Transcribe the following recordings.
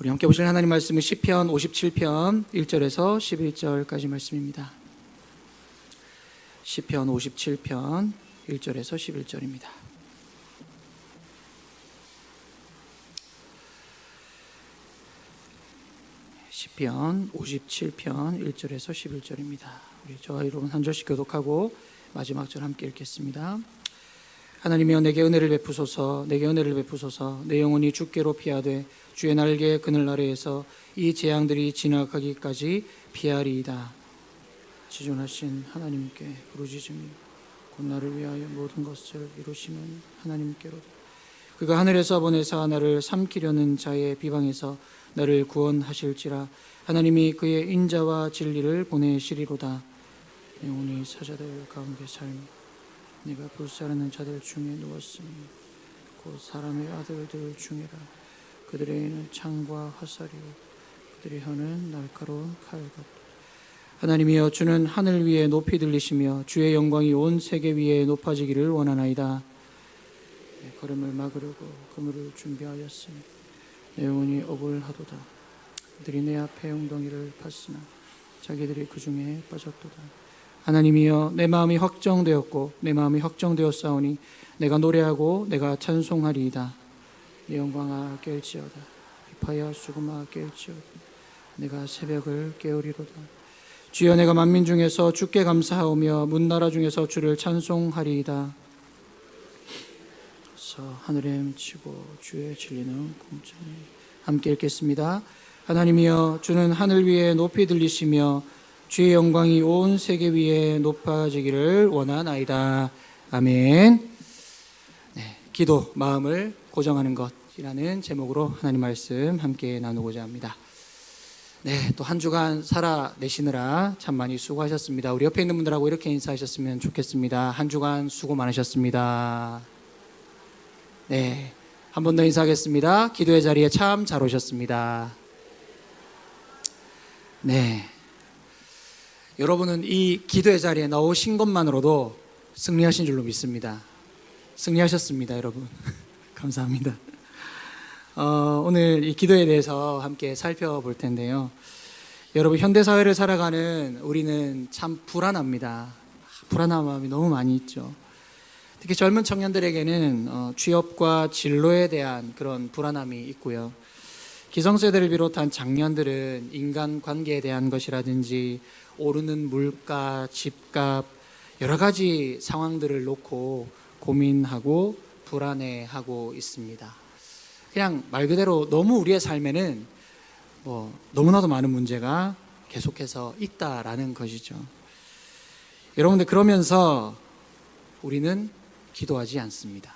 우리 함께 보실 하나님 말씀은 시편 57편 1절에서 11절까지 말씀입니다. 시편 57편 1절에서 11절입니다. 시편 57편 1절에서 11절입니다. 우리 저와 여러분 한 절씩 교독하고 마지막 절 함께 읽겠습니다. 하나님이여 내게 은혜를 베푸소서, 내게 은혜를 베푸소서. 내 영혼이 주께로 피하되 주의 날개 그늘 아래에서 이 재앙들이 지나가기까지 피하리이다. 지존하신 하나님께 부르짖으며 곧 나를 위하여 모든 것을 이루시는 하나님께로다. 그가 하늘에서 보내사 나를 삼키려는 자의 비방에서 나를 구원하실지라. 하나님이 그의 인자와 진리를 보내시리로다. 영혼이 사자들 가운데 살며 내가 불사르는 자들 중에 누웠으니 곧 사람의 아들들 중이라. 그들의 에는 창과 화살이요 그들의 혀는 날카로운 칼 같다. 하나님이여 주는 하늘 위에 높이 들리시며 주의 영광이 온 세계 위에 높아지기를 원하나이다. 내 걸음을 막으려고 그물을 준비하였으니 내 영혼이 억울하도다. 그들이 내 앞에 웅덩이를 팠으나 자기들이 그 중에 빠졌도다. 하나님이여 내 마음이 확정되었고 내 마음이 확정되었사오니 내가 노래하고 내가 찬송하리이다. 내 영광아 깰지어다. 비파야 수금아 깰지어다. 내가 새벽을 깨우리로다. 주여 내가 만민 중에서 주께 감사하오며 문나라 중에서 주를 찬송하리이다. 그래서 하늘에 맺히고 주의 진리는 공정히. 함께 읽겠습니다. 하나님이여 주는 하늘 위에 높이 들리시며 주의 영광이 온 세계 위에 높아지기를 원하나이다. 아멘. 네, 기도, 마음을 고정하는 것이라는 제목으로 하나님 말씀 함께 나누고자 합니다. 네, 또 한 주간 살아내시느라 참 많이 수고하셨습니다. 우리 옆에 있는 분들하고 이렇게 인사하셨으면 좋겠습니다. 한 주간 수고 많으셨습니다. 네, 한 번 더 인사하겠습니다. 기도의 자리에 참 잘 오셨습니다. 네, 여러분은 이 기도의 자리에 나오신 것만으로도 승리하신 줄로 믿습니다. 승리하셨습니다, 여러분. 감사합니다. 오늘 이 기도에 대해서 함께 살펴볼 텐데요. 여러분, 현대사회를 살아가는 우리는 참 불안합니다. 불안한 마음이 너무 많이 있죠. 특히 젊은 청년들에게는 취업과 진로에 대한 그런 불안함이 있고요. 기성세대를 비롯한 장년들은 인간관계에 대한 것이라든지 오르는 물가, 집값, 여러 가지 상황들을 놓고 고민하고 불안해하고 있습니다. 그냥 말 그대로 너무 우리의 삶에는 너무나도 많은 문제가 계속해서 있다라는 것이죠. 여러분들, 그러면서 우리는 기도하지 않습니다.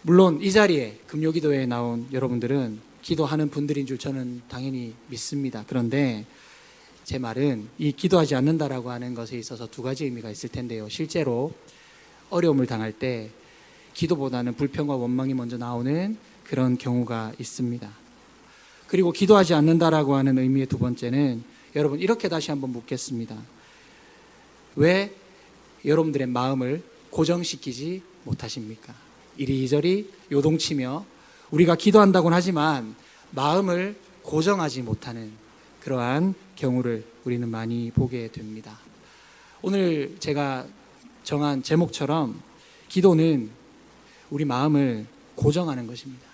물론 이 자리에 금요기도에 나온 여러분들은 기도하는 분들인 줄 저는 당연히 믿습니다. 그런데 제 말은 이 기도하지 않는다라고 하는 것에 있어서 두 가지 의미가 있을 텐데요. 실제로 어려움을 당할 때 기도보다는 불평과 원망이 먼저 나오는 그런 경우가 있습니다. 그리고 기도하지 않는다라고 하는 의미의 두 번째는, 여러분, 이렇게 다시 한번 묻겠습니다. 왜 여러분들의 마음을 고정시키지 못하십니까? 이리저리 요동치며 우리가 기도한다고는 하지만 마음을 고정하지 못하는 그러한 경우를 우리는 많이 보게 됩니다. 오늘 제가 정한 제목처럼 기도는 우리 마음을 고정하는 것입니다.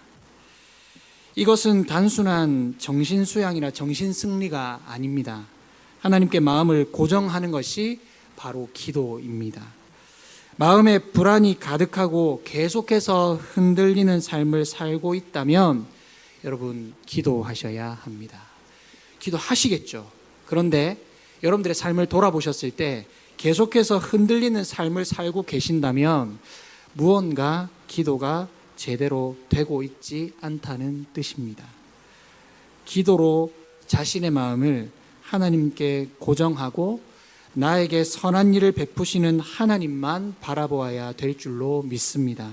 이것은 단순한 정신수양이나 정신승리가 아닙니다. 하나님께 마음을 고정하는 것이 바로 기도입니다. 마음에 불안이 가득하고 계속해서 흔들리는 삶을 살고 있다면 여러분, 기도하셔야 합니다. 기도하시겠죠. 그런데 여러분들의 삶을 돌아보셨을 때 계속해서 흔들리는 삶을 살고 계신다면 무언가 기도가 제대로 되고 있지 않다는 뜻입니다. 기도로 자신의 마음을 하나님께 고정하고 나에게 선한 일을 베푸시는 하나님만 바라보아야 될 줄로 믿습니다.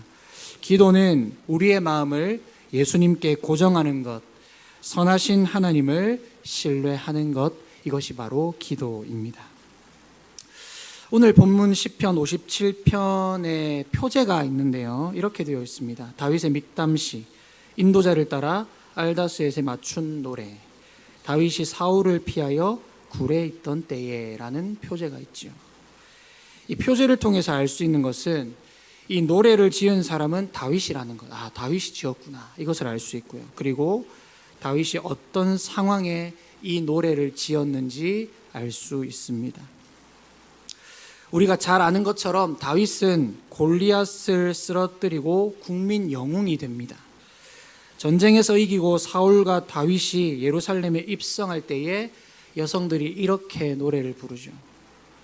기도는 우리의 마음을 예수님께 고정하는 것, 선하신 하나님을 신뢰하는 것, 이것이 바로 기도입니다. 오늘 본문 시편 57편의 표제가 있는데요. 이렇게 되어 있습니다. 다윗의 믹담시, 인도자를 따라 알다스엣에 맞춘 노래, 다윗이 사울을 피하여 굴에 있던 때에라는 표제가 있죠. 이 표제를 통해서 알 수 있는 것은 이 노래를 지은 사람은 다윗이라는 것, 다윗이 지었구나, 이것을 알 수 있고요. 그리고 다윗이 어떤 상황에 이 노래를 지었는지 알 수 있습니다. 우리가 잘 아는 것처럼 다윗은 골리앗을 쓰러뜨리고 국민 영웅이 됩니다. 전쟁에서 이기고 사울과 다윗이 예루살렘에 입성할 때에 여성들이 이렇게 노래를 부르죠.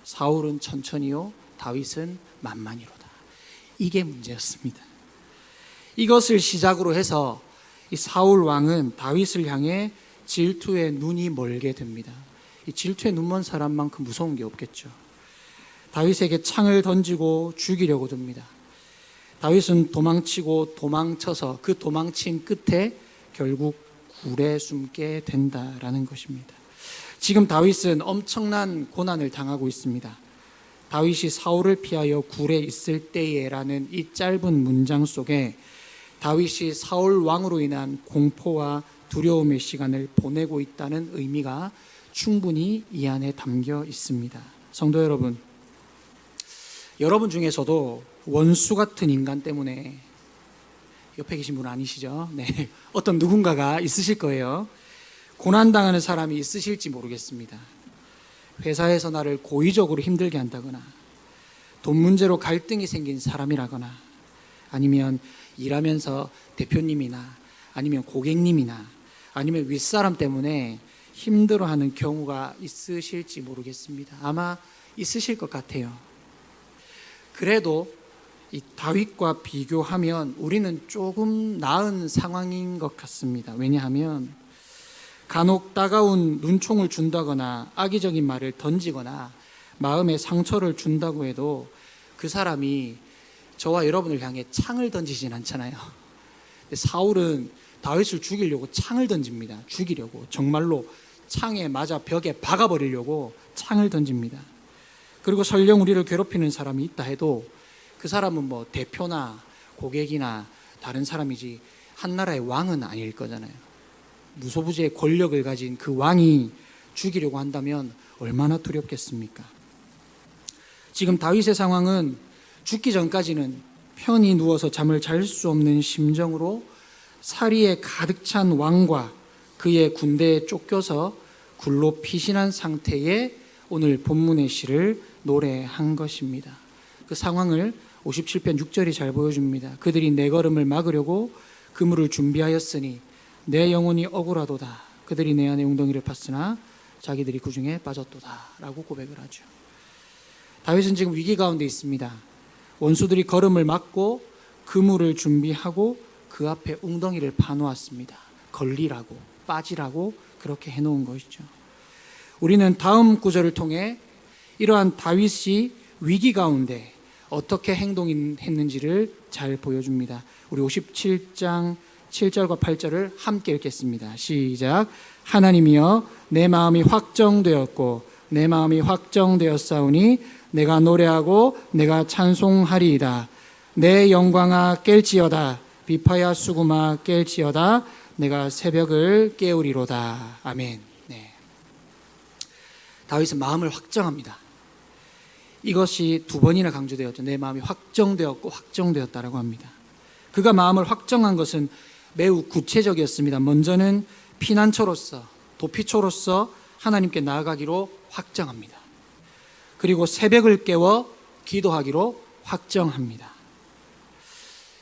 사울은 천천히요, 다윗은 만만히로다. 이게 문제였습니다. 이것을 시작으로 해서 이 사울 왕은 다윗을 향해 질투에 눈이 멀게 됩니다. 이 질투에 눈먼 사람만큼 무서운 게 없겠죠. 다윗에게 창을 던지고 죽이려고 듭니다. 다윗은 도망치고 도망쳐서 그 도망친 끝에 결국 굴에 숨게 된다라는 것입니다. 지금 다윗은 엄청난 고난을 당하고 있습니다. 다윗이 사울을 피하여 굴에 있을 때에라는 이 짧은 문장 속에 다윗이 사울 왕으로 인한 공포와 두려움의 시간을 보내고 있다는 의미가 충분히 이 안에 담겨 있습니다. 성도 여러분, 여러분 중에서도 원수 같은 인간 때문에, 옆에 계신 분 아니시죠? 네, 어떤 누군가가 있으실 거예요. 고난당하는 사람이 있으실지 모르겠습니다. 회사에서 나를 고의적으로 힘들게 한다거나, 돈 문제로 갈등이 생긴 사람이라거나, 아니면 일하면서 대표님이나 아니면 고객님이나 아니면 윗사람 때문에 힘들어하는 경우가 있으실지 모르겠습니다. 아마 있으실 것 같아요. 그래도 이 다윗과 비교하면 우리는 조금 나은 상황인 것 같습니다. 왜냐하면 간혹 따가운 눈총을 준다거나 악의적인 말을 던지거나 마음에 상처를 준다고 해도 그 사람이 저와 여러분을 향해 창을 던지진 않잖아요. 사울은 다윗을 죽이려고 창을 던집니다. 죽이려고, 정말로 창에 맞아 벽에 박아버리려고 창을 던집니다. 그리고 설령 우리를 괴롭히는 사람이 있다 해도 그 사람은 뭐 대표나 고객이나 다른 사람이지 한 나라의 왕은 아닐 거잖아요. 무소부지의 권력을 가진 그 왕이 죽이려고 한다면 얼마나 두렵겠습니까? 지금 다윗의 상황은 죽기 전까지는 편히 누워서 잠을 잘 수 없는 심정으로 사리에 가득 찬 왕과 그의 군대에 쫓겨서 굴로 피신한 상태에 오늘 본문의 시를 노래한 것입니다. 그 상황을 57편 6절이 잘 보여줍니다. 그들이 내 걸음을 막으려고 그물을 준비하였으니 내 영혼이 억울하도다. 그들이 내 안에 웅덩이를 팠으나 자기들이 그 중에 빠졌도다 라고 고백을 하죠. 다윗은 지금 위기 가운데 있습니다. 원수들이 걸음을 막고 그물을 준비하고 그 앞에 웅덩이를 파놓았습니다. 걸리라고, 빠지라고 그렇게 해놓은 것이죠. 우리는 다음 구절을 통해 이러한 다윗이 위기 가운데 어떻게 행동했는지를 잘 보여줍니다. 우리 57장 7절과 8절을 함께 읽겠습니다. 시작. 하나님이여 내 마음이 확정되었고 내 마음이 확정되었사오니 내가 노래하고 내가 찬송하리이다. 내 영광아 깰지어다. 비파야 수구마 깰지어다. 내가 새벽을 깨우리로다. 아멘. 네. 다윗은 마음을 확정합니다. 이것이 두 번이나 강조되었죠. 내 마음이 확정되었고 확정되었다라고 합니다. 그가 마음을 확정한 것은 매우 구체적이었습니다. 먼저는 피난처로서, 도피처로서 하나님께 나아가기로 확정합니다. 그리고 새벽을 깨워 기도하기로 확정합니다.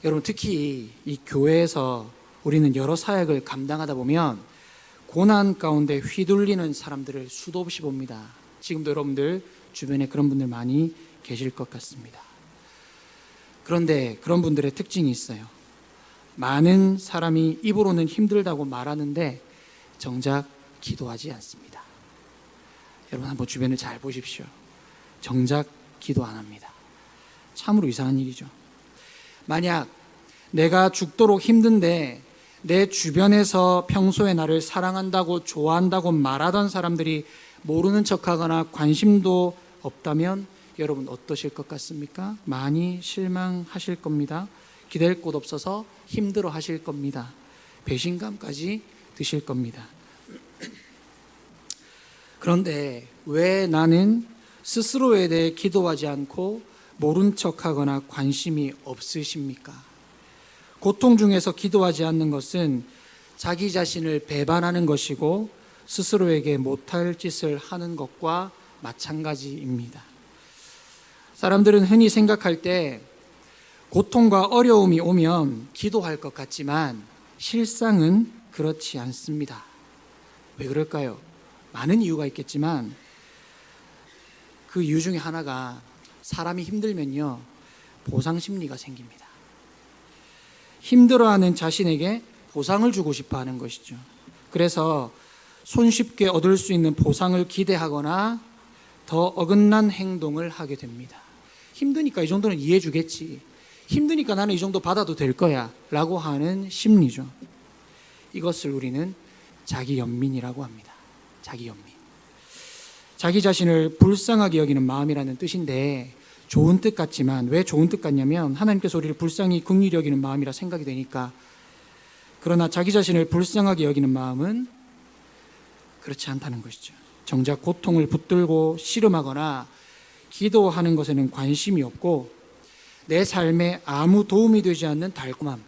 여러분, 특히 이 교회에서 우리는 여러 사역을 감당하다 보면 고난 가운데 휘둘리는 사람들을 수도 없이 봅니다. 지금도 여러분들 주변에 그런 분들 많이 계실 것 같습니다. 그런데 그런 분들의 특징이 있어요. 많은 사람이 입으로는 힘들다고 말하는데 정작 기도하지 않습니다. 여러분 한번 주변을 잘 보십시오. 정작 기도 안 합니다. 참으로 이상한 일이죠. 만약 내가 죽도록 힘든데 내 주변에서 평소에 나를 사랑한다고 좋아한다고 말하던 사람들이 모르는 척하거나 관심도 없다면 여러분 어떠실 것 같습니까? 많이 실망하실 겁니다. 기댈 곳 없어서 힘들어 하실 겁니다. 배신감까지 드실 겁니다. 그런데 왜 나는 스스로에 대해 기도하지 않고 모른 척하거나 관심이 없으십니까? 고통 중에서 기도하지 않는 것은 자기 자신을 배반하는 것이고 스스로에게 못할 짓을 하는 것과 마찬가지입니다. 사람들은 흔히 생각할 때 고통과 어려움이 오면 기도할 것 같지만 실상은 그렇지 않습니다. 왜 그럴까요? 많은 이유가 있겠지만 그 이유 중에 하나가 사람이 힘들면요, 보상 심리가 생깁니다. 힘들어하는 자신에게 보상을 주고 싶어 하는 것이죠. 그래서 손쉽게 얻을 수 있는 보상을 기대하거나 더 어긋난 행동을 하게 됩니다. 힘드니까 이 정도는 이해해 주겠지. 힘드니까 나는 이 정도 받아도 될 거야 라고 하는 심리죠. 이것을 우리는 자기 연민이라고 합니다. 자기 연민. 자기 자신을 불쌍하게 여기는 마음이라는 뜻인데 좋은 뜻 같지만, 왜 좋은 뜻 같냐면 하나님께서 우리를 불쌍히 긍휼히 여기는 마음이라 생각이 되니까. 그러나 자기 자신을 불쌍하게 여기는 마음은 그렇지 않다는 것이죠. 정작 고통을 붙들고 씨름하거나 기도하는 것에는 관심이 없고 내 삶에 아무 도움이 되지 않는 달콤함,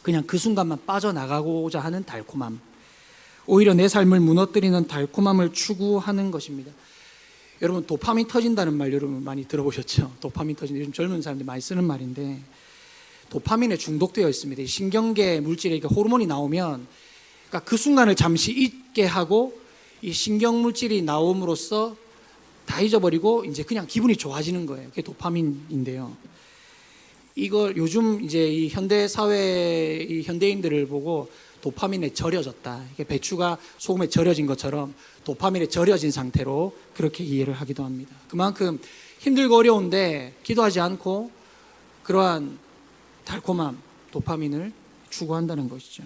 그냥 그 순간만 빠져나가고자 하는 달콤함, 오히려 내 삶을 무너뜨리는 달콤함을 추구하는 것입니다. 여러분, 도파민 터진다는 말 여러분 많이 들어보셨죠? 도파민 터진다. 요즘 젊은 사람들이 많이 쓰는 말인데 도파민에 중독되어 있습니다. 이 신경계 물질에 호르몬이 나오면, 그러니까 그 순간을 잠시 잊게 하고 이 신경 물질이 나옴으로써 다 잊어버리고 이제 그냥 기분이 좋아지는 거예요. 그게 도파민인데요. 이걸 요즘 이제 이 현대 사회 이 현대인들을 보고 도파민에 절여졌다, 이게 배추가 소금에 절여진 것처럼 도파민에 절여진 상태로 그렇게 이해를 하기도 합니다. 그만큼 힘들고 어려운데 기도하지 않고 그러한 달콤함, 도파민을 추구한다는 것이죠.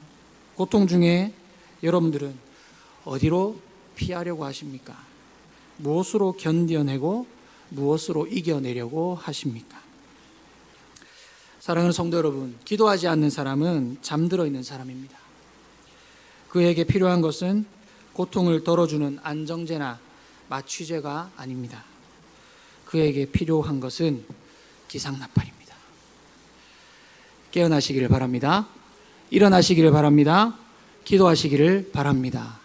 고통 중에 여러분들은 어디로 피하려고 하십니까? 무엇으로 견뎌내고 무엇으로 이겨내려고 하십니까? 사랑하는 성도 여러분, 기도하지 않는 사람은 잠들어 있는 사람입니다. 그에게 필요한 것은 고통을 덜어주는 안정제나 마취제가 아닙니다. 그에게 필요한 것은 기상나팔입니다. 깨어나시기를 바랍니다. 일어나시기를 바랍니다. 기도하시기를 바랍니다.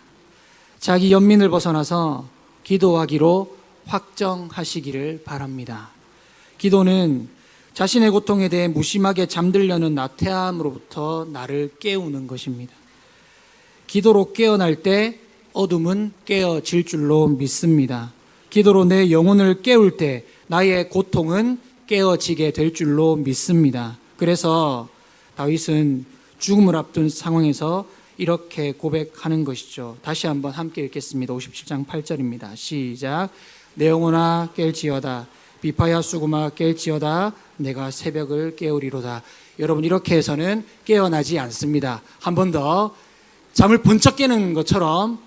자기 연민을 벗어나서 기도하기로 확정하시기를 바랍니다. 기도는 자신의 고통에 대해 무심하게 잠들려는 나태함으로부터 나를 깨우는 것입니다. 기도로 깨어날 때 어둠은 깨어질 줄로 믿습니다. 기도로 내 영혼을 깨울 때 나의 고통은 깨어지게 될 줄로 믿습니다. 그래서 다윗은 죽음을 앞둔 상황에서 이렇게 고백하는 것이죠. 다시 한번 함께 읽겠습니다. 57장 8절입니다. 시작. 내 영혼아 깰지어다. 비파야 수구마 깰지어다. 내가 새벽을 깨우리로다. 여러분, 이렇게 해서는 깨어나지 않습니다. 한 번 더 잠을 번쩍 깨는 것처럼,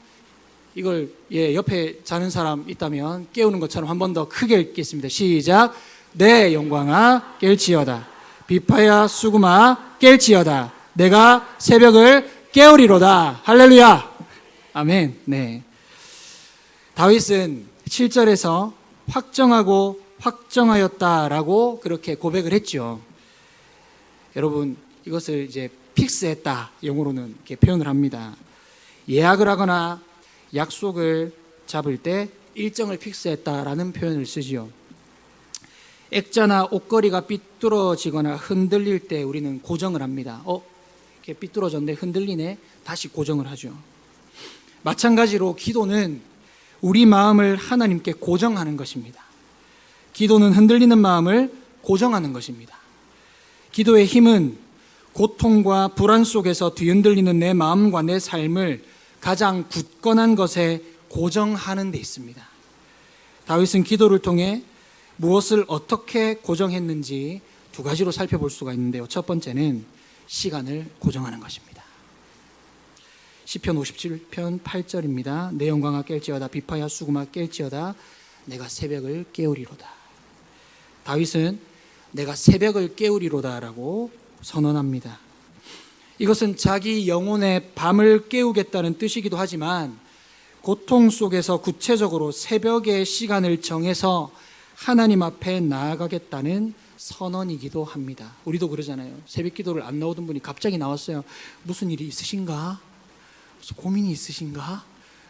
이걸 옆에 자는 사람 있다면 깨우는 것처럼 한 번 더 크게 읽겠습니다. 시작. 내 영광아 깰지어다. 비파야 수구마 깰지어다. 내가 새벽을 깨우리로다. 할렐루야. 아멘. 네. 다윗은 7절에서 확정하고 확정하였다라고 그렇게 고백을 했죠. 여러분, 이것을 이제 픽스했다, 영어로는 이렇게 표현을 합니다. 예약을 하거나 약속을 잡을 때 일정을 픽스했다라는 표현을 쓰지요. 액자나 옷걸이가 삐뚤어지거나 흔들릴 때 우리는 고정을 합니다. 이렇게 삐뚤어졌는데 흔들리네, 다시 고정을 하죠. 마찬가지로 기도는 우리 마음을 하나님께 고정하는 것입니다. 기도는 흔들리는 마음을 고정하는 것입니다. 기도의 힘은 고통과 불안 속에서 뒤흔들리는 내 마음과 내 삶을 가장 굳건한 것에 고정하는 데 있습니다. 다윗은 기도를 통해 무엇을 어떻게 고정했는지 두 가지로 살펴볼 수가 있는데요. 첫 번째는 시간을 고정하는 것입니다. 시편 57편 8절입니다. 내 영광아 깰지어다. 비파야 수구마 깰지어다. 내가 새벽을 깨우리로다. 다윗은 내가 새벽을 깨우리로다라고 선언합니다. 이것은 자기 영혼의 밤을 깨우겠다는 뜻이기도 하지만 고통 속에서 구체적으로 새벽의 시간을 정해서 하나님 앞에 나아가겠다는 선언이기도 합니다. 우리도 그러잖아요. 새벽 기도를 안 나오던 분이 갑자기 나왔어요. 무슨 일이 있으신가? 무슨 고민이 있으신가?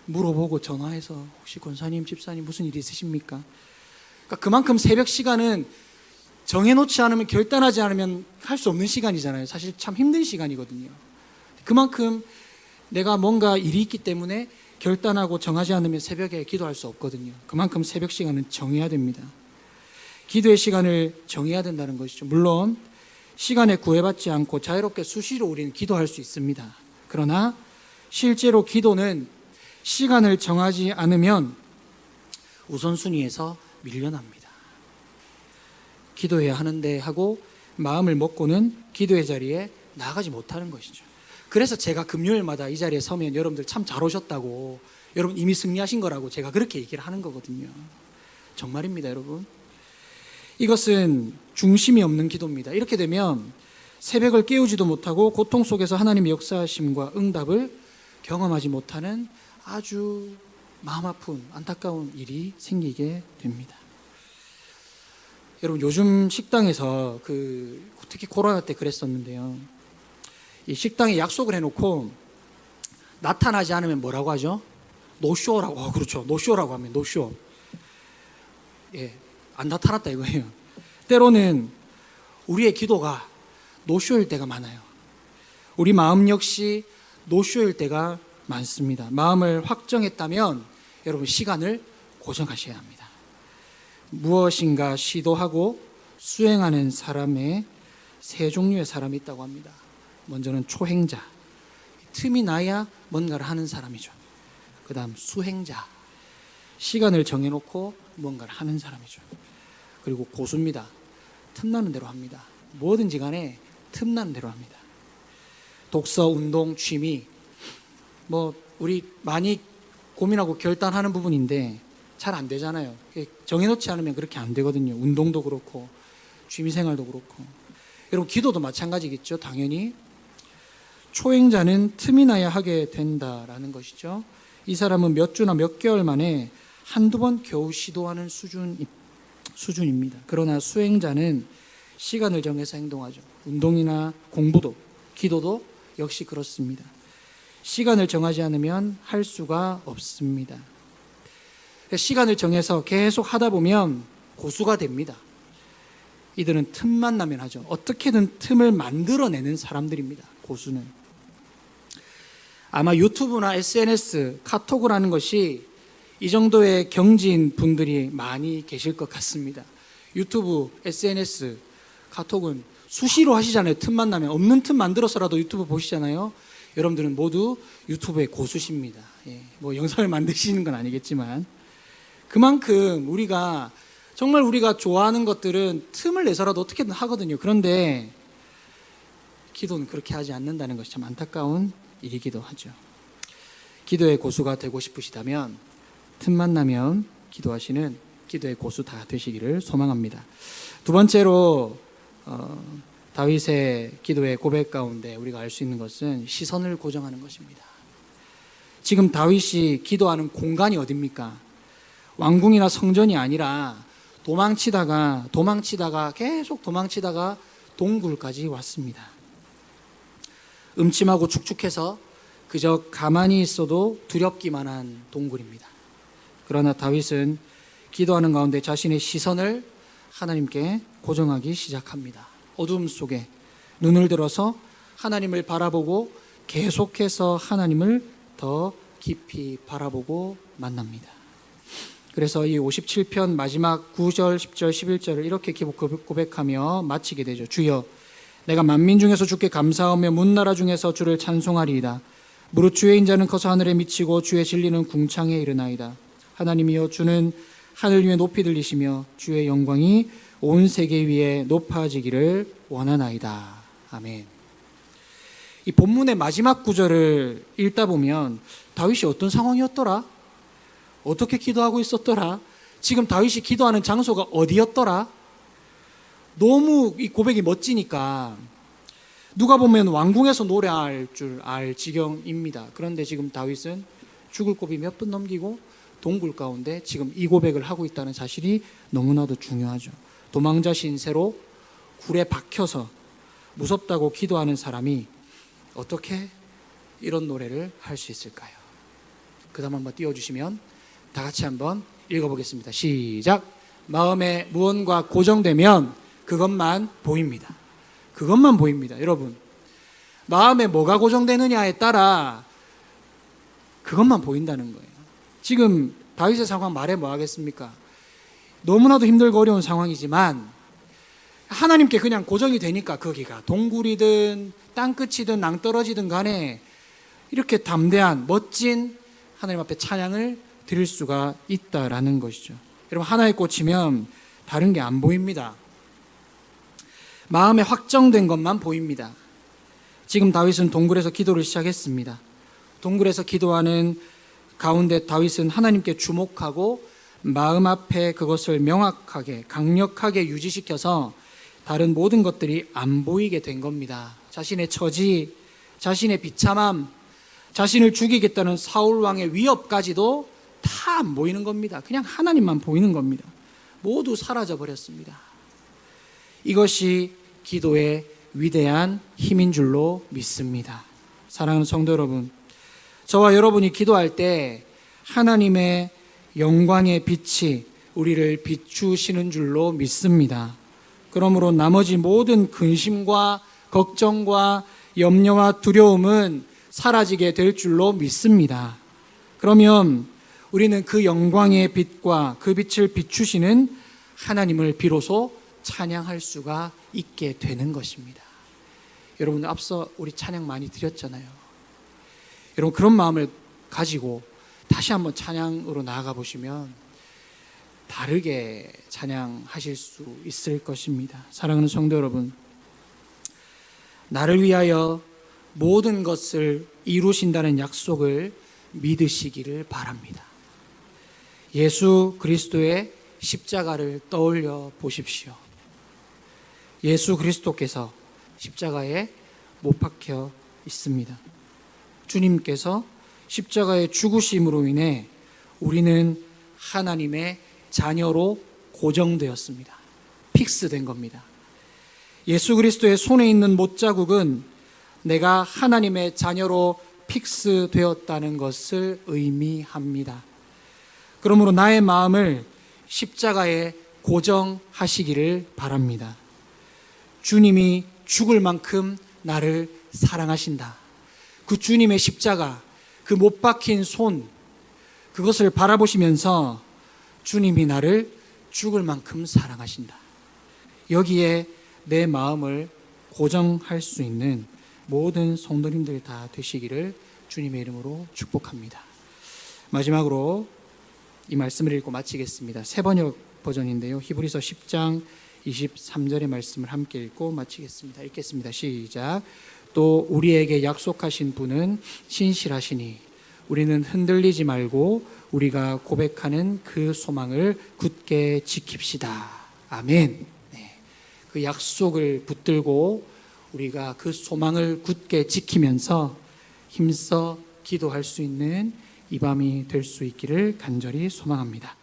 물어보고 전화해서 혹시 권사님, 집사님 무슨 일이 있으십니까? 그러니까 그만큼 새벽 시간은 정해놓지 않으면, 결단하지 않으면 할 수 없는 시간이잖아요. 사실 참 힘든 시간이거든요. 그만큼 내가 뭔가 일이 있기 때문에 결단하고 정하지 않으면 새벽에 기도할 수 없거든요. 그만큼 새벽 시간은 정해야 됩니다. 기도의 시간을 정해야 된다는 것이죠. 물론 시간에 구애받지 않고 자유롭게 수시로 우리는 기도할 수 있습니다. 그러나 실제로 기도는 시간을 정하지 않으면 우선순위에서 밀려납니다. 기도해야 하는데 하고 마음을 먹고는 기도의 자리에 나가지 못하는 것이죠. 그래서 제가 금요일마다 이 자리에 서면 여러분들 참 잘 오셨다고, 여러분 이미 승리하신 거라고 제가 그렇게 얘기를 하는 거거든요. 정말입니다, 여러분. 이것은 중심이 없는 기도입니다. 이렇게 되면 새벽을 깨우지도 못하고 고통 속에서 하나님의 역사하심과 응답을 경험하지 못하는 아주 마음 아픈 안타까운 일이 생기게 됩니다. 여러분, 요즘 식당에서 특히 코로나 때 그랬었는데요. 이 식당에 약속을 해놓고 나타나지 않으면 뭐라고 하죠? 노쇼라고. 그렇죠. 노쇼라고 하면 노쇼. 예, 안 나타났다 이거예요. 때로는 우리의 기도가 노쇼일 때가 많아요. 우리 마음 역시 노쇼일 때가 많습니다. 마음을 확정했다면 여러분 시간을 고정하셔야 합니다. 무엇인가 시도하고 수행하는 사람의 세 종류의 사람이 있다고 합니다. 먼저는 초행자, 틈이 나야 뭔가를 하는 사람이죠. 그 다음 수행자, 시간을 정해놓고 뭔가를 하는 사람이죠. 그리고 고수입니다. 틈나는 대로 합니다. 뭐든지 간에 틈나는 대로 합니다. 독서, 운동, 취미, 우리 많이 고민하고 결단하는 부분인데 잘 안 되잖아요. 정해놓지 않으면 그렇게 안 되거든요. 운동도 그렇고 취미생활도 그렇고. 여러분, 기도도 마찬가지겠죠. 당연히 초행자는 틈이 나야 하게 된다라는 것이죠. 이 사람은 몇 주나 몇 개월 만에 한두 번 겨우 시도하는 수준입니다. 그러나 수행자는 시간을 정해서 행동하죠. 운동이나 공부도 기도도 역시 그렇습니다. 시간을 정하지 않으면 할 수가 없습니다. 시간을 정해서 계속 하다 보면 고수가 됩니다. 이들은 틈만 나면 하죠. 어떻게든 틈을 만들어내는 사람들입니다. 고수는. 아마 유튜브나 SNS, 카톡을 하는 것이 이 정도의 경지인 분들이 많이 계실 것 같습니다. 유튜브, SNS, 카톡은 수시로 하시잖아요. 틈만 나면. 없는 틈 만들어서라도 유튜브 보시잖아요. 여러분들은 모두 유튜브의 고수십니다. 영상을 만드시는 건 아니겠지만 그만큼 정말 우리가 좋아하는 것들은 틈을 내서라도 어떻게든 하거든요. 그런데 기도는 그렇게 하지 않는다는 것이 참 안타까운 일이기도 하죠. 기도의 고수가 되고 싶으시다면 틈만 나면 기도하시는 기도의 고수 다 되시기를 소망합니다. 두 번째로 다윗의 기도의 고백 가운데 우리가 알 수 있는 것은 시선을 고정하는 것입니다. 지금 다윗이 기도하는 공간이 어디입니까? 왕궁이나 성전이 아니라 도망치다가 계속 도망치다가 동굴까지 왔습니다. 음침하고 축축해서 그저 가만히 있어도 두렵기만 한 동굴입니다. 그러나 다윗은 기도하는 가운데 자신의 시선을 하나님께 고정하기 시작합니다. 어둠 속에 눈을 들어서 하나님을 바라보고 계속해서 하나님을 더 깊이 바라보고 만납니다. 그래서 이 57편 마지막 9절, 10절, 11절을 이렇게 고백하며 마치게 되죠. 주여, 내가 만민 중에서 주께 감사하며 문나라 중에서 주를 찬송하리이다. 무릇 주의 인자는 커서 하늘에 미치고 주의 진리는 궁창에 이르나이다. 하나님이여, 주는 하늘 위에 높이 들리시며 주의 영광이 온 세계 위에 높아지기를 원하나이다. 아멘. 이 본문의 마지막 구절을 읽다 보면 다윗이 어떤 상황이었더라? 어떻게 기도하고 있었더라? 지금 다윗이 기도하는 장소가 어디였더라? 너무 이 고백이 멋지니까 누가 보면 왕궁에서 노래할 줄 알 지경입니다. 그런데 지금 다윗은 죽을 고비 몇 번 넘기고 동굴 가운데 지금 이 고백을 하고 있다는 사실이 너무나도 중요하죠. 도망자 신세로 굴에 박혀서 무섭다고 기도하는 사람이 어떻게 이런 노래를 할 수 있을까요? 그 다음 한번 띄워주시면 다 같이 한번 읽어보겠습니다. 시작. 마음에 무언가 고정되면 그것만 보입니다. 그것만 보입니다. 여러분, 마음에 뭐가 고정되느냐에 따라 그것만 보인다는 거예요. 지금 다윗의 상황 말해 뭐 하겠습니까? 너무나도 힘들고 어려운 상황이지만 하나님께 그냥 고정이 되니까 거기가 동굴이든 땅끝이든 낭떠러지든 간에 이렇게 담대한 멋진 하나님 앞에 찬양을 드릴 수가 있다라는 것이죠. 여러분, 하나에 꽂히면 다른 게 안 보입니다. 마음에 확정된 것만 보입니다. 지금 다윗은 동굴에서 기도를 시작했습니다. 동굴에서 기도하는 가운데 다윗은 하나님께 주목하고 마음 앞에 그것을 명확하게 강력하게 유지시켜서 다른 모든 것들이 안 보이게 된 겁니다. 자신의 처지, 자신의 비참함, 자신을 죽이겠다는 사울 왕의 위협까지도 다 안 보이는 겁니다. 그냥 하나님만 보이는 겁니다. 모두 사라져 버렸습니다. 이것이 기도의 위대한 힘인 줄로 믿습니다. 사랑하는 성도 여러분, 저와 여러분이 기도할 때 하나님의 영광의 빛이 우리를 비추시는 줄로 믿습니다. 그러므로 나머지 모든 근심과 걱정과 염려와 두려움은 사라지게 될 줄로 믿습니다. 그러면 우리는 그 영광의 빛과 그 빛을 비추시는 하나님을 비로소 찬양할 수가 있게 되는 것입니다. 여러분, 앞서 우리 찬양 많이 드렸잖아요. 여러분, 그런 마음을 가지고 다시 한번 찬양으로 나아가 보시면 다르게 찬양하실 수 있을 것입니다. 사랑하는 성도 여러분, 나를 위하여 모든 것을 이루신다는 약속을 믿으시기를 바랍니다. 예수 그리스도의 십자가를 떠올려 보십시오. 예수 그리스도께서 십자가에 못 박혀 있습니다. 주님께서 십자가의 죽으심으로 인해 우리는 하나님의 자녀로 고정되었습니다. 픽스된 겁니다. 예수 그리스도의 손에 있는 못자국은 내가 하나님의 자녀로 픽스되었다는 것을 의미합니다. 그러므로 나의 마음을 십자가에 고정하시기를 바랍니다. 주님이 죽을 만큼 나를 사랑하신다. 그 주님의 십자가, 그 못 박힌 손, 그것을 바라보시면서 주님이 나를 죽을 만큼 사랑하신다. 여기에 내 마음을 고정할 수 있는 모든 성도님들 다 되시기를 주님의 이름으로 축복합니다. 마지막으로 이 말씀을 읽고 마치겠습니다. 새번역 버전인데요. 히브리서 10장 23절의 말씀을 함께 읽고 마치겠습니다. 읽겠습니다. 시작. 또 우리에게 약속하신 분은 신실하시니 우리는 흔들리지 말고 우리가 고백하는 그 소망을 굳게 지킵시다. 아멘. 네. 그 약속을 붙들고 우리가 그 소망을 굳게 지키면서 힘써 기도할 수 있는 이 밤이 될 수 있기를 간절히 소망합니다.